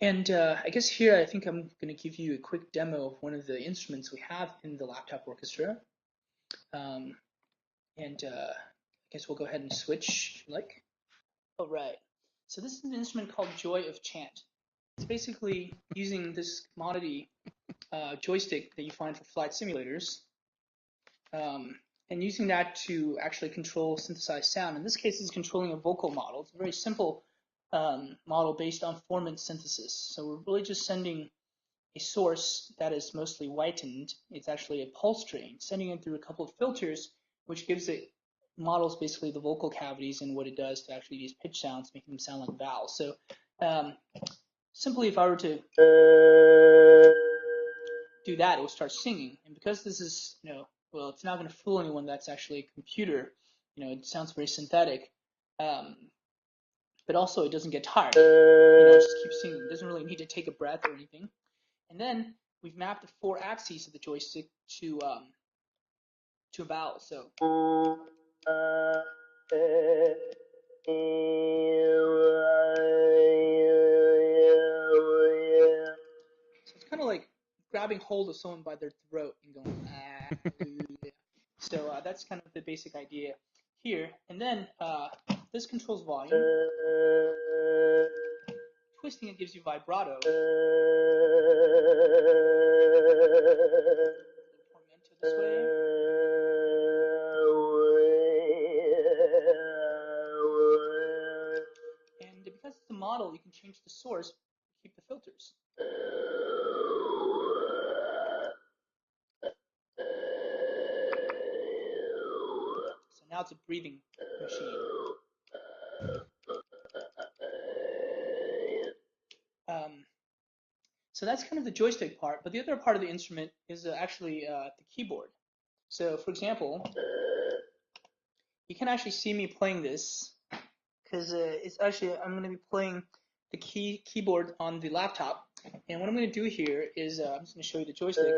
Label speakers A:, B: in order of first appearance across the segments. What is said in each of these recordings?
A: And I guess here I think I'm going to give you a quick demo of one of the instruments we have in the laptop orchestra. Um, and I guess we'll go ahead and switch if you like. All right. So this is an instrument called Joy of Chant. It's basically using this commodity joystick that you find for flight simulators, and using that to actually control synthesized sound. In this case, it's controlling a vocal model. It's a very simple model based on formant synthesis. So we're really just sending a source that is mostly whitened. It's actually a pulse train, sending it through a couple of filters, which gives it models basically the vocal cavities and what it does to actually use pitch sounds, making them sound like vowels. So simply if I were to do that, it will start singing. And because this is, well, it's not going to fool anyone that's actually a computer. It sounds very synthetic. But also it doesn't get tired. It just keeps singing. It doesn't really need to take a breath or anything. And then we've mapped the 4 axes of the joystick to a vowel. So it's kind of like grabbing hold of someone by their throat and going So that's kind of the basic idea here. And then this controls volume. Twisting it gives you vibrato. Portamento this way. And because it's a model, you can change the source, keep the filters. So now it's a breathing machine. So that's kind of the joystick part, but the other part of the instrument is actually the keyboard. So for example, you can actually see me playing this because it's actually, I'm going to be playing the keyboard on the laptop. And what I'm going to do here is I'm just going to show you the joystick. I'm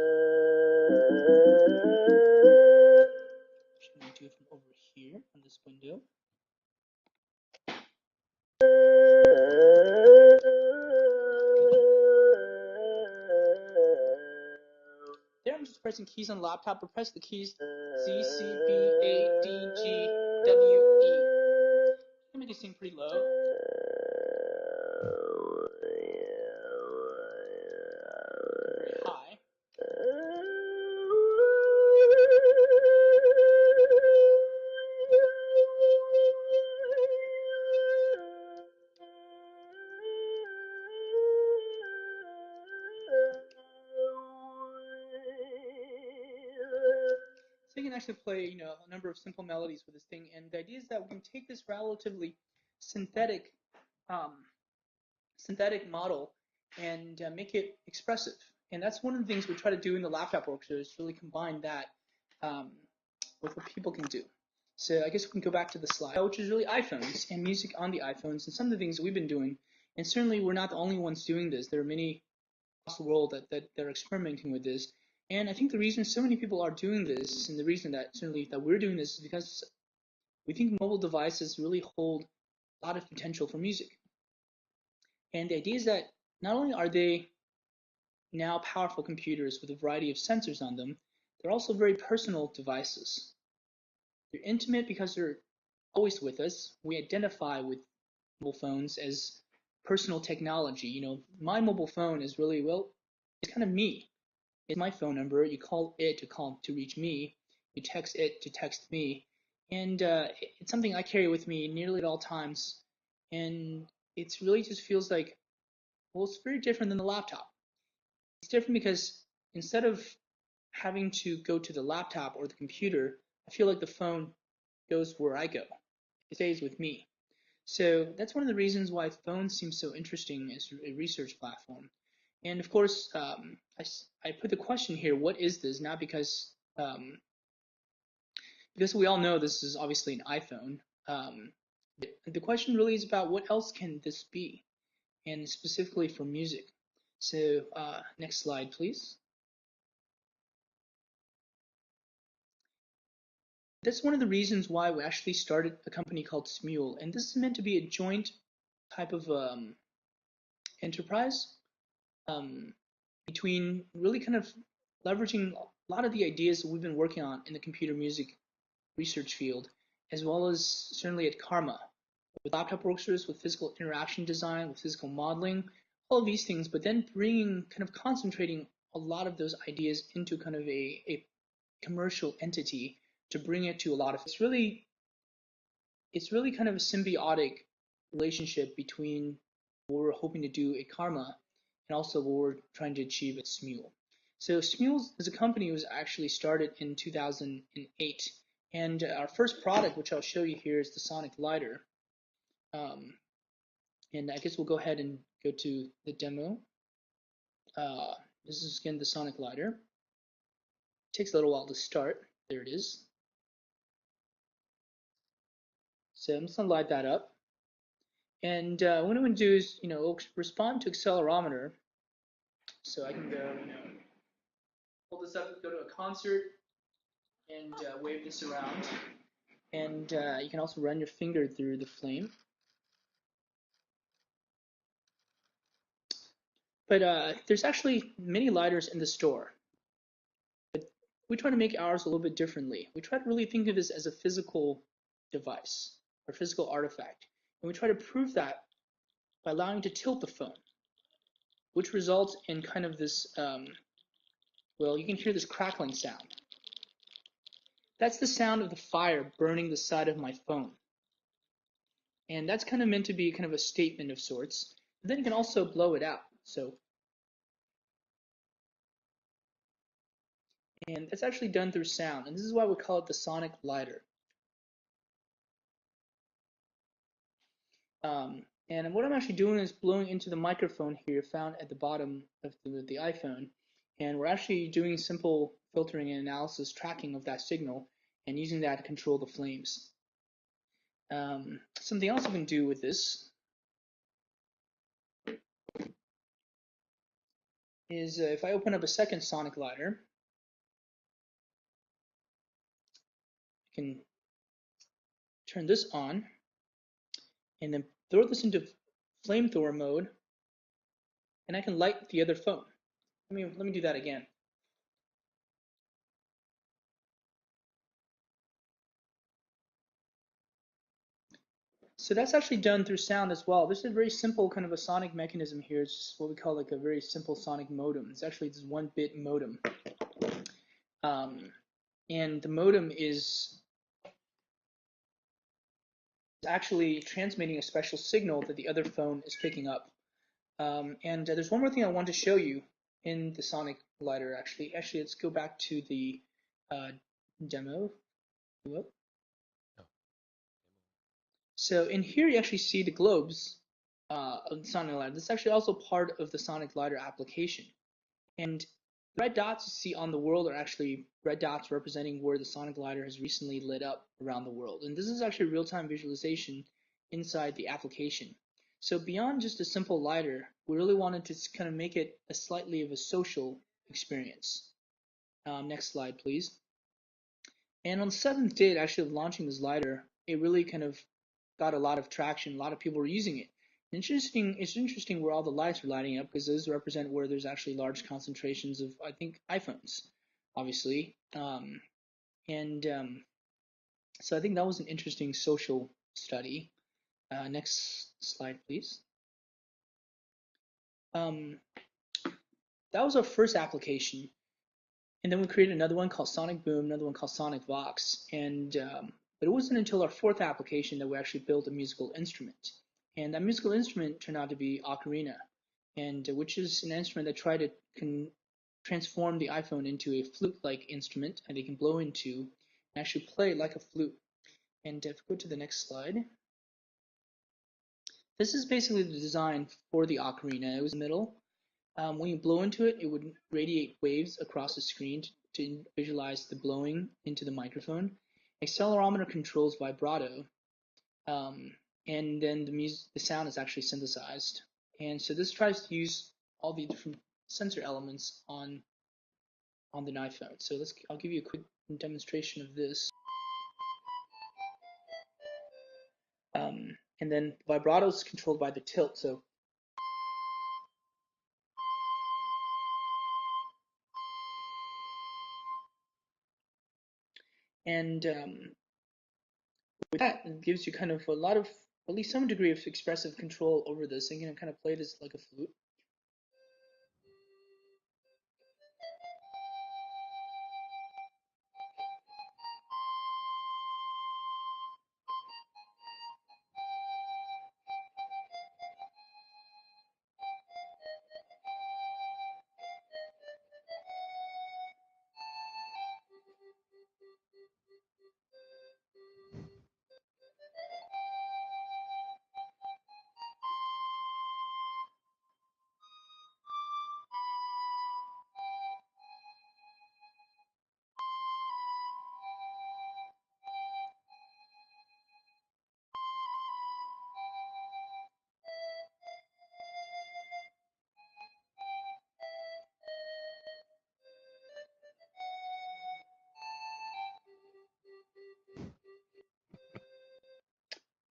A: going to do it from over here on this window. There I'm just pressing keys on the laptop, but press the keys Z, C, B, A, D, G, W, E. I can make it sing pretty low. Very high. So you can actually play, a number of simple melodies with this thing, and the idea is that we can take this relatively synthetic model and make it expressive. And that's one of the things we try to do in the laptop orchestra is really combine that with what people can do. So I guess we can go back to the slide, which is really iPhones and music on the iPhones and some of the things that we've been doing. And certainly we're not the only ones doing this. There are many across the world that are experimenting with this. And I think the reason so many people are doing this, and the reason that certainly that we're doing this, is because we think mobile devices really hold a lot of potential for music. And the idea is that not only are they now powerful computers with a variety of sensors on them, they're also very personal devices. They're intimate because they're always with us. We identify with mobile phones as personal technology. My mobile phone is really, well, it's kind of me. It's my phone number. You call it to reach me. You text it to text me. And it's something I carry with me nearly at all times. And it really just feels like, well, it's very different than the laptop. It's different because instead of having to go to the laptop or the computer, I feel like the phone goes where I go. It stays with me. So that's one of the reasons why phones seem so interesting as a research platform. And of course, I put the question here, what is this? Not because we all know this is obviously an iPhone. The question really is about what else can this be, and specifically for music. So next slide, please. That's one of the reasons why we actually started a company called Smule, and this is meant to be a joint type of enterprise, between really kind of leveraging a lot of the ideas that we've been working on in the computer music research field, as well as certainly at Karma, with laptop orchestras, with physical interaction design, with physical modeling, all of these things, but then bringing, kind of concentrating a lot of those ideas into kind of a commercial entity to bring it to a lot of, it's really kind of a symbiotic relationship between what we're hoping to do at Karma and also what we're trying to achieve at Smule. So Smule as a company was actually started in 2008, and our first product, which I'll show you here, is the Sonic Lighter. And I guess we'll go ahead and go to the demo. This is again the Sonic Lighter. It takes a little while to start. There it is. So I'm just gonna light that up. And what I'm going to do is, it'll respond to accelerometer. So I can go, hold this up, go to a concert, and wave this around. And you can also run your finger through the flame. But there's actually many lighters in the store. But we try to make ours a little bit differently. We try to really think of this as a physical device or physical artifact. And we try to prove that by allowing you to tilt the phone, which results in kind of this, well, you can hear this crackling sound. That's the sound of the fire burning the side of my phone. And that's kind of meant to be kind of a statement of sorts. But then you can also blow it out. And it's actually done through sound. And this is why we call it the Sonic Lighter. And what I'm actually doing is blowing into the microphone here found at the bottom of the iPhone. And we're actually doing simple filtering and analysis tracking of that signal and using that to control the flames. Something else we can do with this is if I open up a second Sonic Lighter, I can turn this on and then throw this into flamethrower mode, and I can light the other phone. Let me do that again. So that's actually done through sound as well. This is a very simple kind of a sonic mechanism here. It's just what we call like a very simple sonic modem. It's actually this 1-bit modem. And the modem is actually transmitting a special signal that the other phone is picking up. And there's one more thing I want to show you in the Sonic Lighter, actually. Let's go back to the demo. Whoop. So in here, you actually see the globes of the Sonic Lighter. This is actually also part of the Sonic Lighter application. And the red dots you see on the world are actually red dots representing where the Sonic Lighter has recently lit up around the world. And this is actually real-time visualization inside the application. So beyond just a simple lighter, we really wanted to kind of make it a slightly of a social experience. Next slide, please. And on the 7th day actually of launching this lighter, it really kind of got a lot of traction. A lot of people were using it. It's interesting where all the lights are lighting up because those represent where there's actually large concentrations of, I think, iPhones, obviously. So I think that was an interesting social study. Next slide, please. That was our first application. And then we created another one called Sonic Boom, another one called Sonic Vox. But it wasn't until our 4th application that we actually built a musical instrument. And that musical instrument turned out to be ocarina, which is an instrument that tried to transform the iPhone into a flute-like instrument that you can blow into and actually play like a flute. And if we go to the next slide, this is basically the design for the ocarina. It was in the middle. When you blow into it, it would radiate waves across the screen to visualize the blowing into the microphone. Accelerometer controls vibrato, and then the sound is actually synthesized. And so this tries to use all the different sensor elements on the iPhone. So I'll give you a quick demonstration of this. And then vibrato is controlled by the tilt. So And with that, it gives you kind of a lot of, at least some degree of expressive control over this. And you can kind of play this like a flute.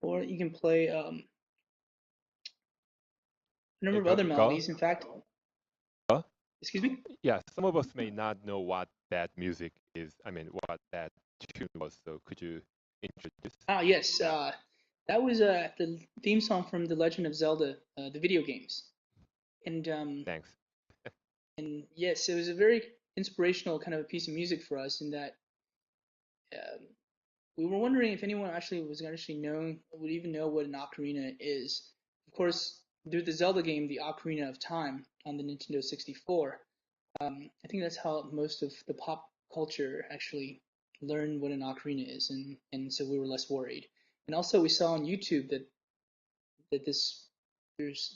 A: Or you can play a number of other
B: Go.
A: melodies. In fact,
B: Go.
A: excuse me?
B: Yeah, some of us may not know what that music is. I mean, what that tune was. So could you introduce
A: Ah, yes.
B: that?
A: That was the theme song from The Legend of Zelda, the video games. And
B: Thanks.
A: and yes, it was a very inspirational kind of a piece of music for us in that um, we were wondering if anyone actually was actually known would even know what an ocarina is. Of course, through the Zelda game, the Ocarina of Time on the Nintendo 64, I think that's how most of the pop culture actually learned what an ocarina is, and so we were less worried. And also, we saw on YouTube that there's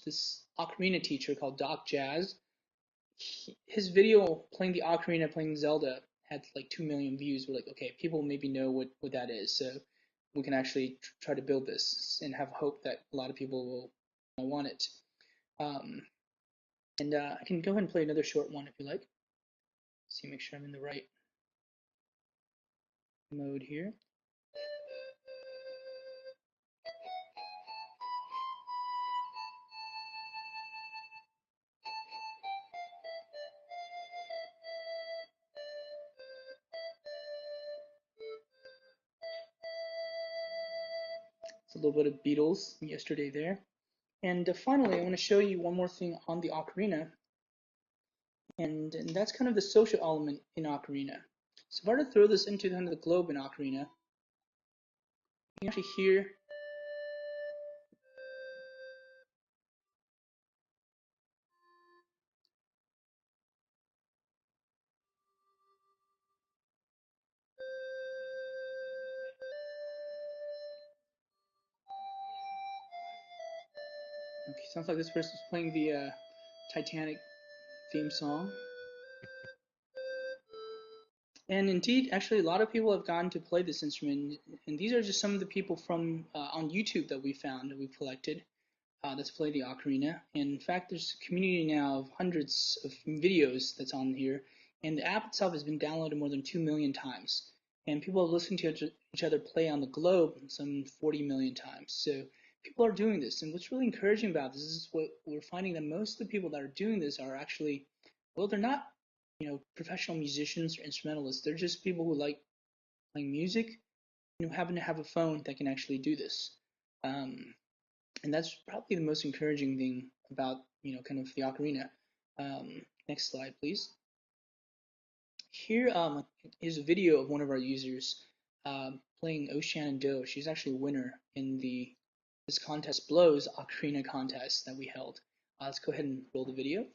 A: this ocarina teacher called Doc Jazz. His video playing the ocarina, playing Zelda, had like 2 million views. We're like, okay, people maybe know what that is, so we can actually try to build this and have hope that a lot of people will want it. Um, and I can go ahead and play another short one if you like. See, make sure I'm in the right mode here. It's a little bit of Beatles yesterday there. And finally, I want to show you one more thing on the ocarina, and that's kind of the social element in ocarina. So if I were to throw this into kind of the globe in ocarina, you can actually hear. Okay, sounds like this person's playing the Titanic theme song. And indeed, actually, a lot of people have gotten to play this instrument, and these are just some of the people from on YouTube that we found that we collected. That's play the ocarina. And in fact, there's a community now of hundreds of videos that's on here, and the app itself has been downloaded more than 2 million times. And people have listened to each other play on the globe some 40 million times. So people are doing this. And what's really encouraging about this is what we're finding that most of the people that are doing this are actually, well, they're not, professional musicians or instrumentalists. They're just people who like playing music and who happen to have a phone that can actually do this. Um, and that's probably the most encouraging thing about kind of the ocarina. Next slide, please. Here is a video of one of our users playing Ocean Do. She's actually a winner in this contest, Blow's Ocarina contest that we held. Let's go ahead and roll the video.